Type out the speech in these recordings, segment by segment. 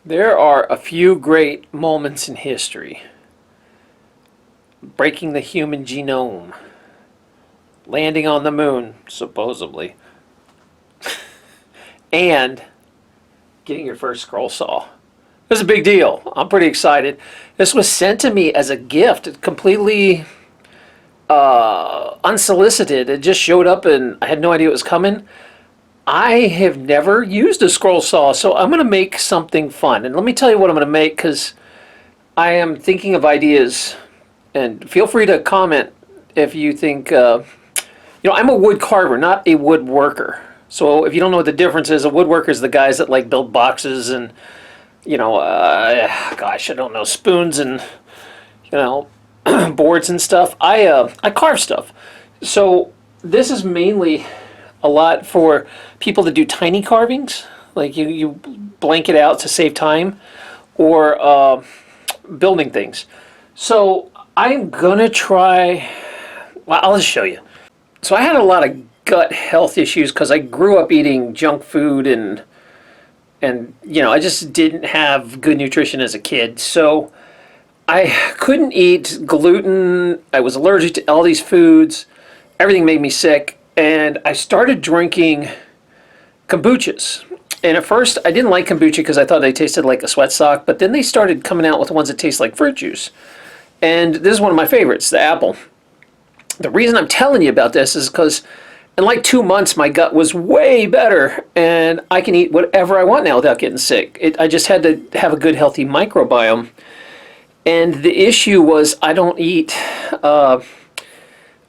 There are a few great moments in history. Breaking the human genome. Landing on the moon, supposedly. And getting your first scroll saw. This is a big deal. I'm pretty excited. This was sent to me as a gift, completely unsolicited. It just showed up and I had no idea it was coming. I have never used a scroll saw, so I'm going to make something fun. And let me tell you what I'm going to make, because I am thinking of ideas. And feel free to comment if you think, I'm a wood carver, not a woodworker. So if you don't know what the difference is, a woodworker is the guys that like build boxes and, gosh, I don't know, spoons and, boards and stuff. I carve stuff. So this is mainly a lot for people that do tiny carvings, like you blank it out to save time, or building things. So I'm gonna try, well, I'll just show you. So I had a lot of gut health issues because I grew up eating junk food and I just didn't have good nutrition as a kid. So I couldn't eat gluten. I was allergic to all these foods. Everything made me sick. And I started drinking kombuchas. And at first, I didn't like kombucha because I thought they tasted like a sweat sock. But then they started coming out with ones that taste like fruit juice. And this is one of my favorites, the apple. The reason I'm telling you about this is because in like 2 months, my gut was way better. And I can eat whatever I want now without getting sick. I just had to have a good, healthy microbiome. And the issue was I don't eat...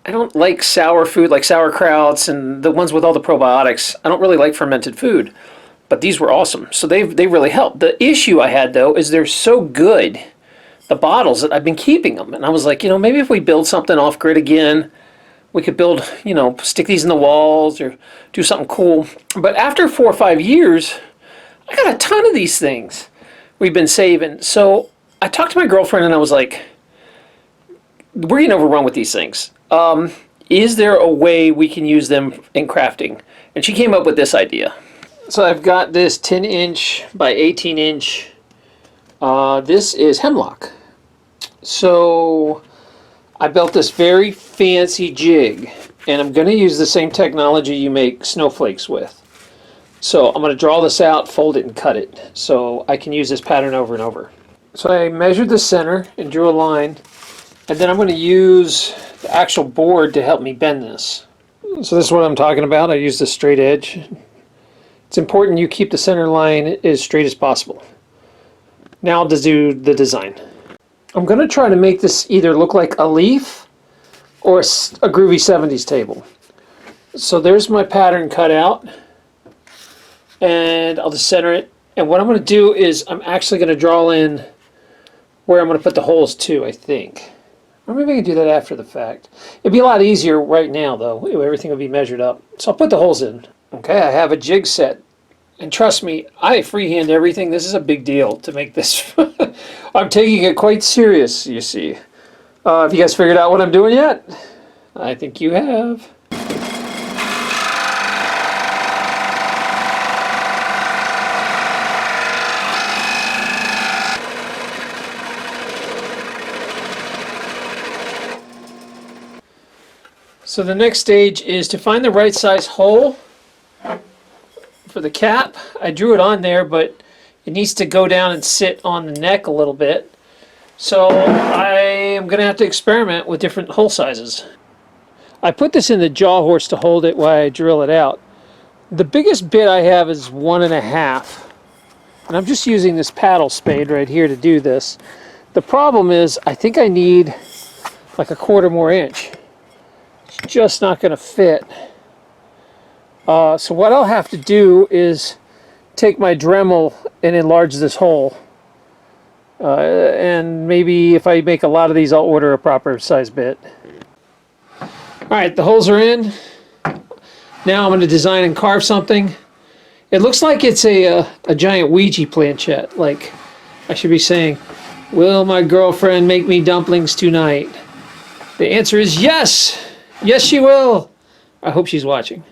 I don't like sour food like sauerkrauts and the ones with all the probiotics. I don't really like fermented food, but these were awesome. So they really helped. The issue I had, though, is they're so good, the bottles, that I've been keeping them. And I was like, maybe if we build something off-grid again, we could build, stick these in the walls or do something cool. But after 4 or 5 years, I got a ton of these things we've been saving. So I talked to my girlfriend and I was like, we're getting overrun with these things. Is there a way we can use them in crafting? And she came up with this idea. So I've got this 10-inch by 18-inch. This is hemlock. So I built this very fancy jig, and I'm going to use the same technology you make snowflakes with. So I'm going to draw this out, fold it, and cut it, so I can use this pattern over and over. So I measured the center and drew a line, and then I'm going to use the actual board to help me bend this. So this is what I'm talking about. I use the straight edge. It's important you keep the center line as straight as possible. Now I'll just do the design. I'm going to try to make this either look like a leaf or a groovy 70s table. So there's my pattern cut out, and I'll just center it. And what I'm going to do is I'm actually going to draw in where I'm going to put the holes too, I think. Or maybe I can do that after the fact. It'd be a lot easier right now, though. Everything will be measured up. So I'll put the holes in. Okay, I have a jig set. And trust me, I freehand everything. This is a big deal to make this. I'm taking it quite serious, you see. Have you guys figured out what I'm doing yet? I think you have. So the next stage is to find the right size hole for the cap. I drew it on there, but it needs to go down and sit on the neck a little bit. So I am going to have to experiment with different hole sizes. I put this in the jaw horse to hold it while I drill it out. The biggest bit I have is 1.5. And I'm just using this paddle spade right here to do this. The problem is I think I need like 1/4 more inch. It's just not going to fit. So what I'll have to do is take my Dremel and enlarge this hole. And maybe if I make a lot of these, I'll order a proper size bit. Alright, the holes are in. Now I'm going to design and carve something. It looks like it's a giant Ouija planchette. Like I should be saying, will my girlfriend make me dumplings tonight? The answer is yes! Yes, she will! I hope she's watching.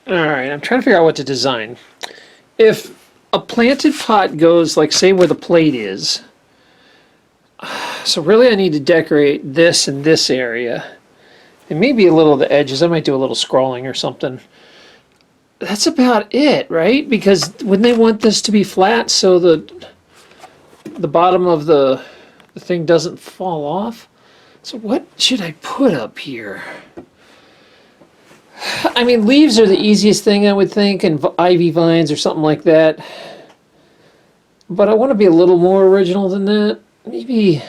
Alright, I'm trying to figure out what to design. If a planted pot goes like, say, where the plate is. So really I need to decorate this and this area. And maybe a little of the edges. I might do a little scrolling or something. That's about it, right? Because wouldn't they want this to be flat so the bottom of the thing doesn't fall off? So what should I put up here? I mean, leaves are the easiest thing, I would think, and ivy vines or something like that. But I want to be a little more original than that. Maybe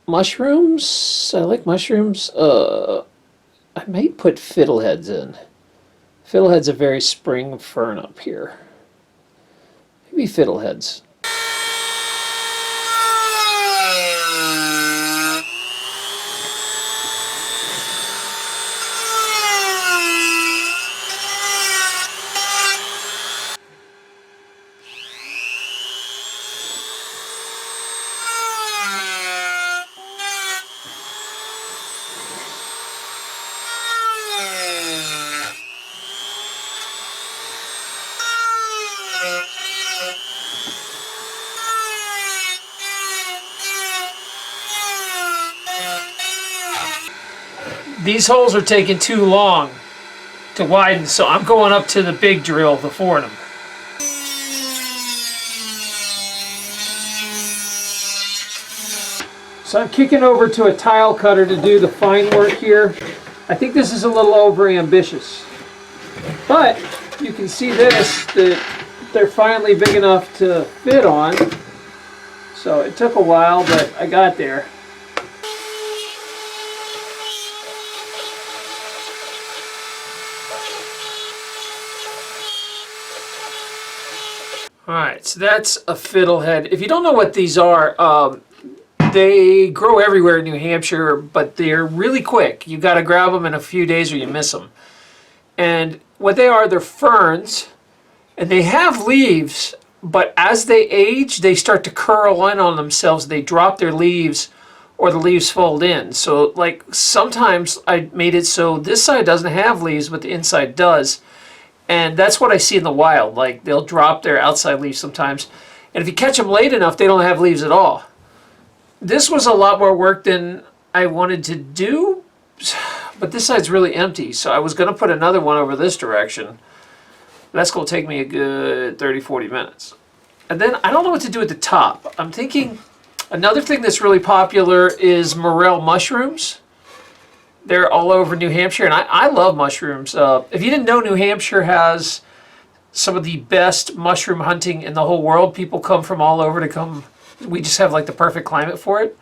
mushrooms. I like mushrooms. I might put fiddleheads in. Fiddlehead's a very spring fern up here. Maybe fiddleheads. These holes are taking too long to widen, so I'm going up to the big drill, the Fordham. So I'm kicking over to a tile cutter to do the fine work here. I think this is a little over ambitious, but you can see this, that they're finally big enough to fit on. So it took a while, but I got there. Alright, so that's a fiddlehead. If you don't know what these are, they grow everywhere in New Hampshire, but they're really quick. You got to grab them in a few days or you miss them. And what they are, they're ferns, and they have leaves, but as they age, they start to curl in on themselves. They drop their leaves, or the leaves fold in. So, like, sometimes I made it so this side doesn't have leaves, but the inside does. And that's what I see in the wild. Like, they'll drop their outside leaves sometimes. And if you catch them late enough, they don't have leaves at all. This was a lot more work than I wanted to do, but this side's really empty. So I was going to put another one over this direction. That's going to take me a good 30-40 minutes. And then I don't know what to do at the top. I'm thinking another thing that's really popular is morel mushrooms. They're all over New Hampshire, and I love mushrooms. If you didn't know, New Hampshire has some of the best mushroom hunting in the whole world. People come from all over to come. We just have like the perfect climate for it.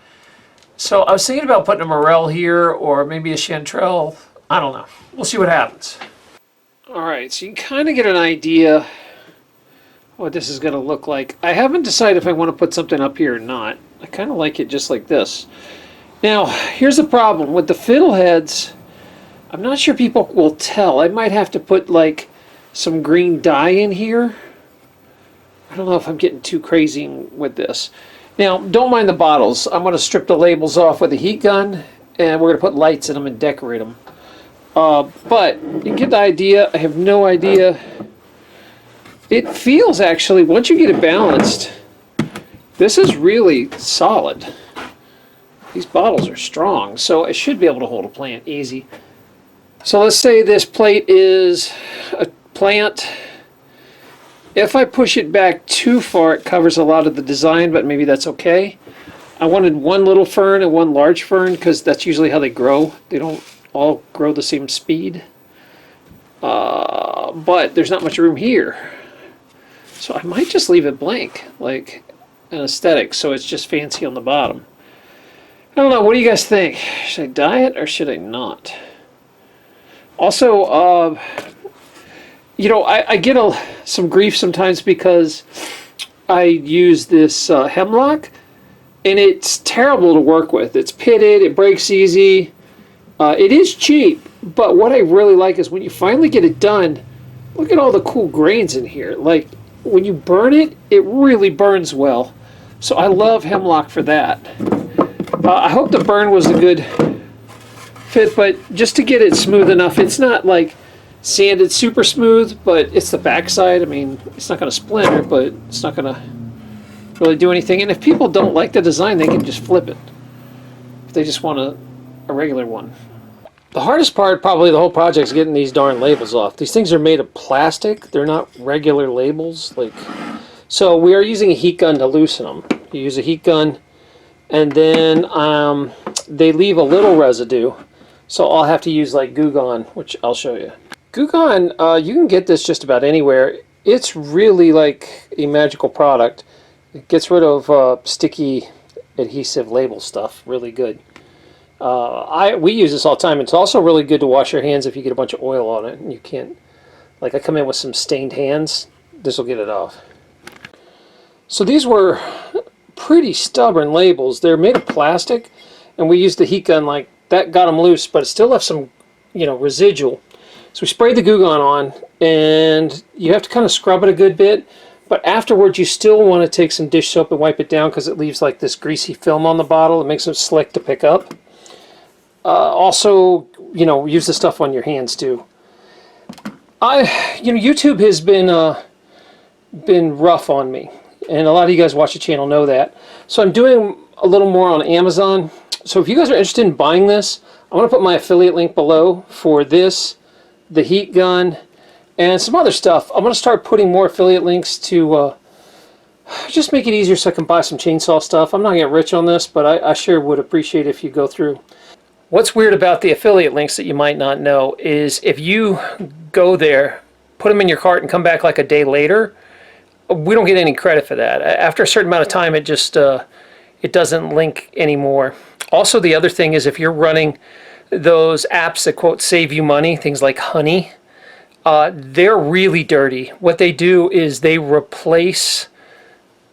So I was thinking about putting a morel here or maybe a chanterelle. I don't know. We'll see what happens. All right, so you can kind of get an idea what this is going to look like. I haven't decided if I want to put something up here or not. I kind of like it just like this. Now, here's the problem. With the fiddleheads, I'm not sure people will tell. I might have to put like some green dye in here. I don't know if I'm getting too crazy with this. Now, don't mind the bottles. I'm going to strip the labels off with a heat gun, and we're going to put lights in them and decorate them. But you can get the idea. I have no idea. It feels actually, once you get it balanced, this is really solid. These bottles are strong, so I should be able to hold a plant easy. So let's say this plate is a plant. If I push it back too far, it covers a lot of the design, but maybe that's okay. I wanted one little fern and one large fern because that's usually how they grow. They don't all grow the same speed. But there's not much room here. So I might just leave it blank, like an aesthetic, so it's just fancy on the bottom. I don't know, what do you guys think? Should I dye it or should I not? Also, you know, I get some grief sometimes because I use this hemlock, and it's terrible to work with. It's pitted, it breaks easy. It is cheap, but what I really like is when you finally get it done, look at all the cool grains in here. Like, when you burn it, it really burns well. So I love hemlock for that. I hope the burn was a good fit, but just to get it smooth enough, it's not like sanded super smooth, but it's the backside. I mean, it's not going to splinter, but it's not going to really do anything. And if people don't like the design, they can just flip it. If they just want a regular one. The hardest part, probably the whole project, is getting these darn labels off. These things are made of plastic. They're not regular labels. So we are using a heat gun to loosen them. You use a heat gun, and then they leave a little residue. So I'll have to use like Goo Gone, which I'll show you. Goo Gone, you can get this just about anywhere. It's really like a magical product. It gets rid of sticky adhesive label stuff really good. We use this all the time. It's also really good to wash your hands if you get a bunch of oil on it and you can't, like I come in with some stained hands, this will get it off. So these were pretty stubborn labels. They're made of plastic, and we used the heat gun like that, got them loose, but it still left some, residual. So we sprayed the Goo Gone on, and you have to kind of scrub it a good bit, but afterwards you still want to take some dish soap and wipe it down because it leaves like this greasy film on the bottle. It makes it slick to pick up. Also, use the stuff on your hands too. YouTube has been rough on me, and a lot of you guys watch the channel know that. So I'm doing a little more on Amazon. So if you guys are interested in buying this, I'm going to put my affiliate link below for this, the heat gun, and some other stuff. I'm going to start putting more affiliate links to just make it easier so I can buy some chainsaw stuff. I'm not going to get rich on this, but I sure would appreciate if you go through. What's weird about the affiliate links that you might not know is if you go there, put them in your cart, and come back like a day later, we don't get any credit for that. After a certain amount of time, it just it doesn't link anymore. Also, the other thing is if you're running those apps that, quote, save you money, things like Honey, they're really dirty. What they do is they replace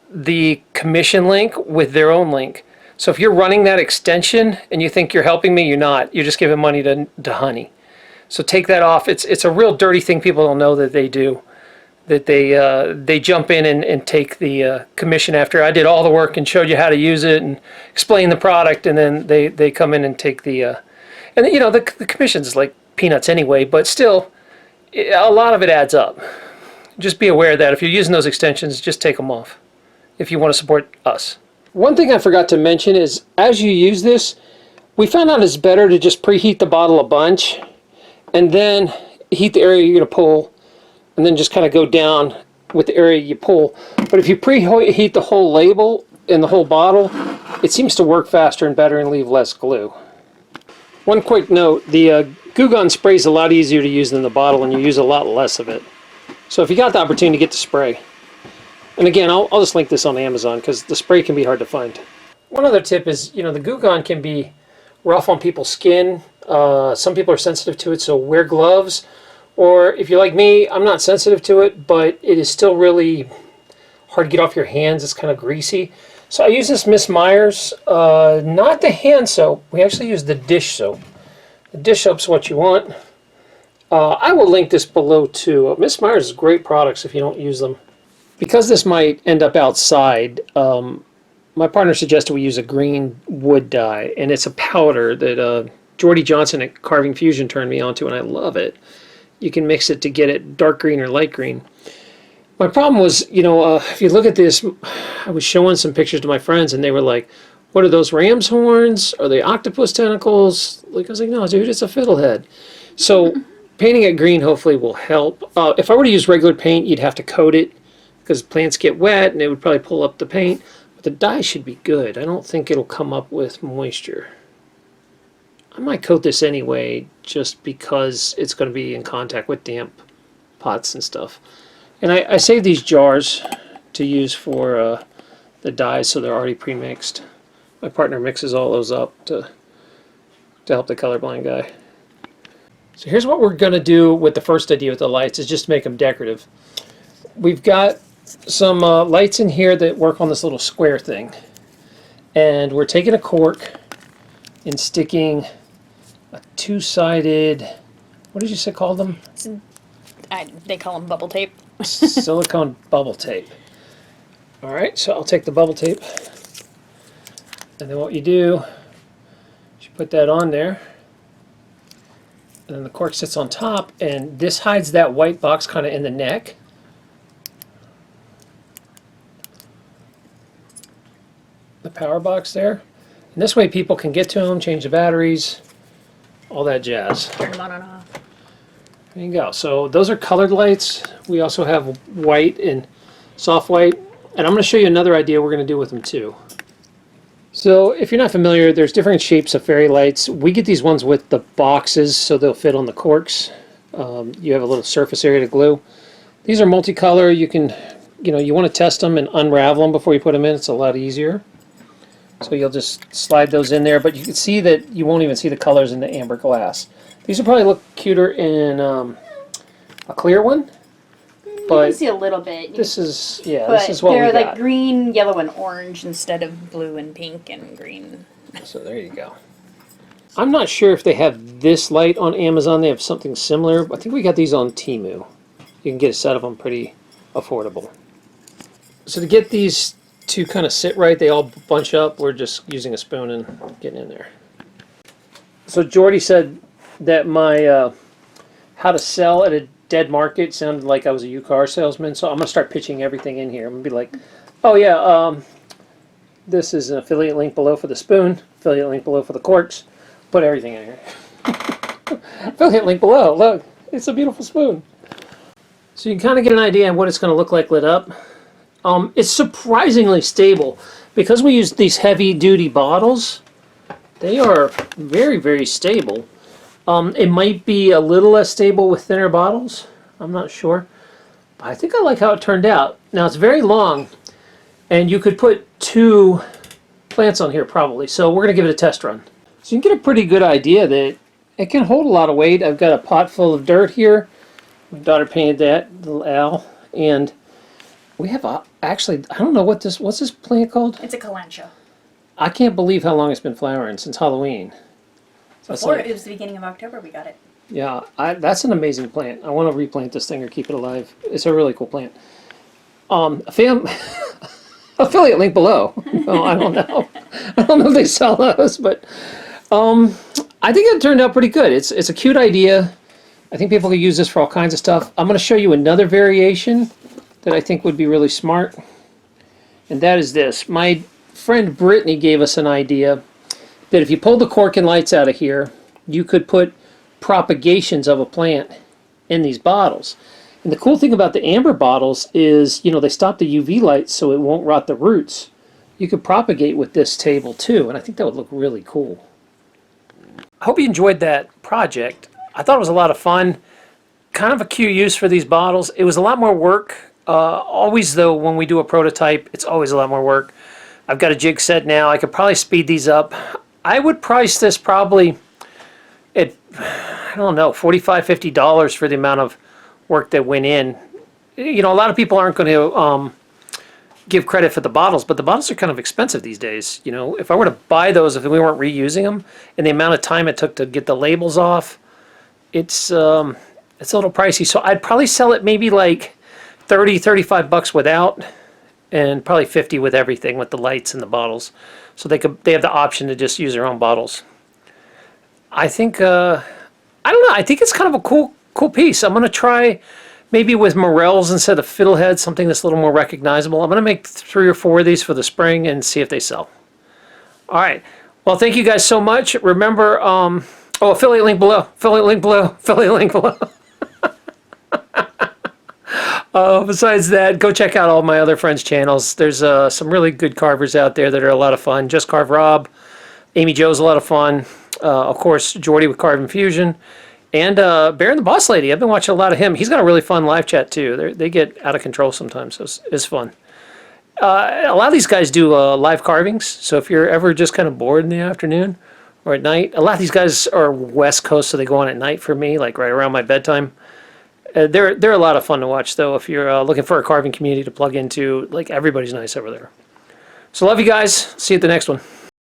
the commission link with their own link. So if you're running that extension and you think you're helping me, you're not. You're just giving money to Honey. So take that off. It's a real dirty thing people don't know that they do. That they jump in and take the commission after I did all the work and showed you how to use it and explain the product, and then they come in and take the and the commission's like peanuts anyway, but still a lot of it adds up. Just be aware that if you're using those extensions, just take them off if you want to support us. One thing I forgot to mention is as you use this, we found out it's better to just preheat the bottle a bunch and then heat the area you're going to pull, and then just kind of go down with the area you pull. But if you preheat the whole label and the whole bottle, it seems to work faster and better and leave less glue. One quick note, the Goo Gone spray is a lot easier to use than the bottle, and you use a lot less of it. So if you got the opportunity, get the spray. And again, I'll just link this on Amazon because the spray can be hard to find. One other tip is, the Goo Gone can be rough on people's skin. Some people are sensitive to it, so wear gloves. Or if you're like me, I'm not sensitive to it, but it is still really hard to get off your hands. It's kind of greasy. So I use this Miss Myers, not the hand soap. We actually use the dish soap. The dish soap's what you want. I will link this below too. Miss Myers is great products if you don't use them. Because this might end up outside, my partner suggested we use a green wood dye, and it's a powder that Jordy Johnson at Carving Fusion turned me onto, and I love it. You can mix it to get it dark green or light green. My problem was, if you look at this, I was showing some pictures to my friends, and they were like, what are those, ram's horns? Are they octopus tentacles? I was like, no, dude, it's a fiddlehead. So painting it green hopefully will help. If I were to use regular paint, you'd have to coat it because plants get wet, and it would probably pull up the paint. But the dye should be good. I don't think it'll come up with moisture. I might coat this anyway just because it's going to be in contact with damp pots and stuff. And I saved these jars to use for the dyes, so they're already pre-mixed. My partner mixes all those up to help the colorblind guy. So here's what we're going to do with the first idea with the lights, is just make them decorative. We've got some lights in here that work on this little square thing. And we're taking a cork and sticking a two-sided, what did you say call them? They call them bubble tape. Silicone bubble tape. Alright, so I'll take the bubble tape, and then what you do is you put that on there, And then the cork sits on top, and this hides that white box kind of in the neck. The power box there. And this way people can get to them, change the batteries, all that jazz. Turn them on and off. There you go. So those are colored lights. We also have white and soft white. And I'm going to show you another idea we're going to do with them too. So if you're not familiar, there's different shapes of fairy lights. We get these ones with the boxes so they'll fit on the corks. You have a little surface area to glue. These are multicolor. You can, you want to test them and unravel them before you put them in. It's a lot easier. So you'll just slide those in there, but you can see that you won't even see the colors in the amber glass. These will probably look cuter in a clear one. But you can see a little bit. This is, but this is what we got. they're like green, yellow, and orange instead of blue and pink and green. So there you go. I'm not sure if they have this light on Amazon. They have something similar. I think we got these on Temu. You can get a set of them pretty affordable. So to get these to kind of sit right, they all bunch up. We're just using a spoon and getting in there. So Jordy said that my how to sell at a dead market sounded like I was a used car salesman, so I'm going to start pitching everything in here. I'm going to be like, oh yeah, this is an affiliate link below for the spoon, affiliate link below for the corks, put everything in here. Affiliate link below, look, it's a beautiful spoon. So you can kind of get an idea of what it's going to look like lit up. It's surprisingly stable. Because we use these heavy duty bottles, they are very, very stable. It might be a little less stable with thinner bottles. I'm not sure. But I think I like how it turned out. Now it's very long, and you could put 2 plants on here probably. So we're going to give it a test run. So you can get a pretty good idea that it can hold a lot of weight. I've got a pot full of dirt here. My daughter painted that, little owl. And we have actually, I don't know what's this plant called? It's a calancho. I can't believe how long it's been flowering, since Halloween. Before it was the beginning of October, we got it. Yeah, that's an amazing plant. I want to replant this thing or keep it alive. It's a really cool plant. Affiliate link below. Oh, I don't know. I don't know if they sell those, but I think it turned out pretty good. It's a cute idea. I think people could use this for all kinds of stuff. I'm going to show you another variation that I think would be really smart, and that is this. My friend Brittany gave us an idea that if you pulled the cork and lights out of here, you could put propagations of a plant in these bottles. And the cool thing about the amber bottles is, they stop the UV light so it won't rot the roots. You could propagate with this table too, and I think that would look really cool. I hope you enjoyed that project. I thought it was a lot of fun. Kind of a cute use for these bottles. It was a lot more work. Always though, when we do a prototype, it's always a lot more work. I've got a jig set now. I could probably speed these up. I would price this probably at, I don't know, $45, $50 for the amount of work that went in. A lot of people aren't going to give credit for the bottles, but the bottles are kind of expensive these days. If I were to buy those, if we weren't reusing them, and the amount of time it took to get the labels off, it's a little pricey. So I'd probably sell it maybe like $30, $35 without, and probably 50 with everything, with the lights and the bottles. So they have the option to just use their own bottles. I think I don't know. I think it's kind of a cool piece. I'm gonna try maybe with morels instead of fiddleheads, something that's a little more recognizable. I'm gonna make 3 or 4 of these for the spring and see if they sell. All right. Well, thank you guys so much. Remember, affiliate link below. Affiliate link below. Affiliate link below. Besides that, go check out all my other friends' channels. There's some really good carvers out there that are a lot of fun. Just Carve Rob, Amy Jo's a lot of fun. Of course, Jordy with Carve Infusion, and Bear and the Boss Lady. I've been watching a lot of him. He's got a really fun live chat too. They get out of control sometimes, so it's fun. A lot of these guys do live carvings, so if you're ever just kind of bored in the afternoon or at night, a lot of these guys are West Coast, so they go on at night for me, like right around my bedtime. They're a lot of fun to watch, though, if you're looking for a carving community to plug into. Like, everybody's nice over there. So love you guys. See you at the next one.